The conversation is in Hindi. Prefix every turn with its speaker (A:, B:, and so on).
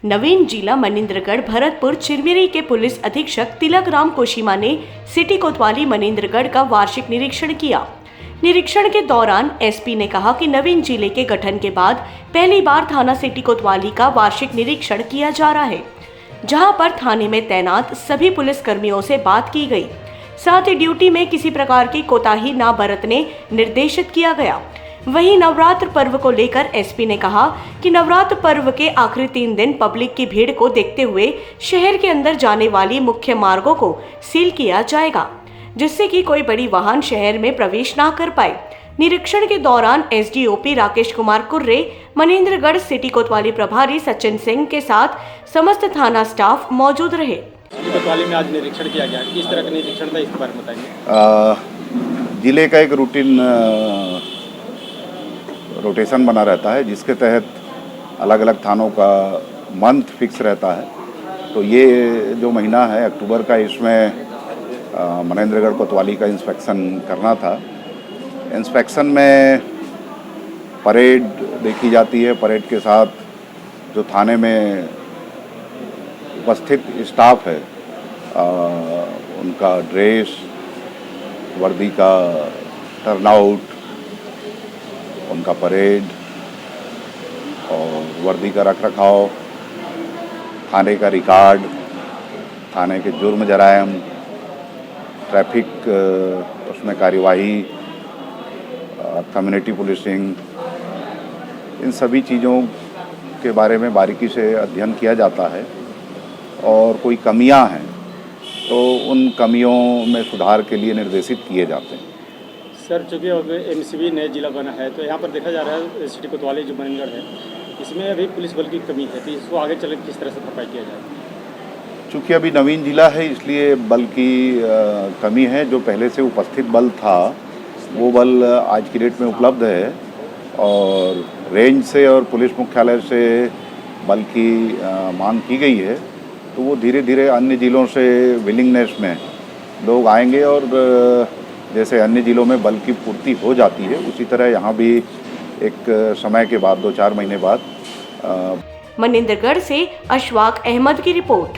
A: नवीन जिला मनिंद्रगढ़ भरतपुर चिरमिरी के पुलिस अधीक्षक तिलक राम कोशिमा ने सिटी कोतवाली मनिंद्रगढ़ का वार्षिक निरीक्षण किया। निरीक्षण के दौरान एसपी ने कहा कि नवीन जिले के गठन के बाद पहली बार थाना सिटी कोतवाली का वार्षिक निरीक्षण किया जा रहा है, जहां पर थाने में तैनात सभी पुलिस कर्मियों से बात की गई। साथ ही ड्यूटी में किसी प्रकार की कोताही न बरतने निर्देशित किया गया। वहीं नवरात्र पर्व को लेकर एसपी ने कहा कि नवरात्र पर्व के आखिरी 3 दिन पब्लिक की भीड़ को देखते हुए शहर के अंदर जाने वाली मुख्य मार्गों को सील किया जाएगा, जिससे कि कोई बड़ी वाहन शहर में प्रवेश ना कर पाए। निरीक्षण के दौरान एसडीओपी राकेश कुमार कुर्रे, मनिंद्रगढ़ सिटी कोतवाली प्रभारी सचिन सिंह के साथ समस्त थाना स्टाफ मौजूद रहे।
B: कोतवाली में आज निरीक्षण किया गया, किस तरह का निरीक्षण था, इसके बारे में बताएंगे।
C: जिले का एक रूटीन रोटेशन बना रहता है, जिसके तहत अलग अलग थानों का मंथ फिक्स रहता है। तो ये जो महीना है अक्टूबर का, इसमें मनिंद्रगढ़ कोतवाली का इंस्पेक्शन करना था। इंस्पेक्शन में परेड देखी जाती है। परेड के साथ जो थाने में उपस्थित स्टाफ है, उनका ड्रेस, वर्दी का टर्नआउट, उनका परेड और वर्दी का रखरखाव, थाने का रिकॉर्ड, थाने के जुर्म जरायम, ट्रैफिक उसमें कार्यवाही, कम्युनिटी पुलिसिंग, इन सभी चीज़ों के बारे में बारीकी से अध्ययन किया जाता है। और कोई कमियां हैं तो उन कमियों में सुधार के लिए निर्देशित किए जाते हैं।
B: सर, चूँकि अब एमसीबी नया जिला बना है, तो यहाँ पर देखा जा रहा है सिटी कोतवाली जो मनिंद्रगढ़ है, इसमें अभी पुलिस बल की कमी है, तो इसको आगे चल किस तरह से भरपाई किया जाए।
C: चूँकि अभी नवीन जिला है, इसलिए बल की कमी है। जो पहले से उपस्थित बल था वो बल आज की डेट में उपलब्ध है, और रेंज से और पुलिस मुख्यालय से बल की मांग की गई है। तो वो धीरे धीरे अन्य जिलों से विलिंगनेस में लोग आएंगे, और जैसे अन्य जिलों में बल की पूर्ति हो जाती है, उसी तरह यहाँ भी एक समय के बाद 2-4 महीने बाद।
A: मनिंद्रगढ़ से अशफाक अहमद की रिपोर्ट।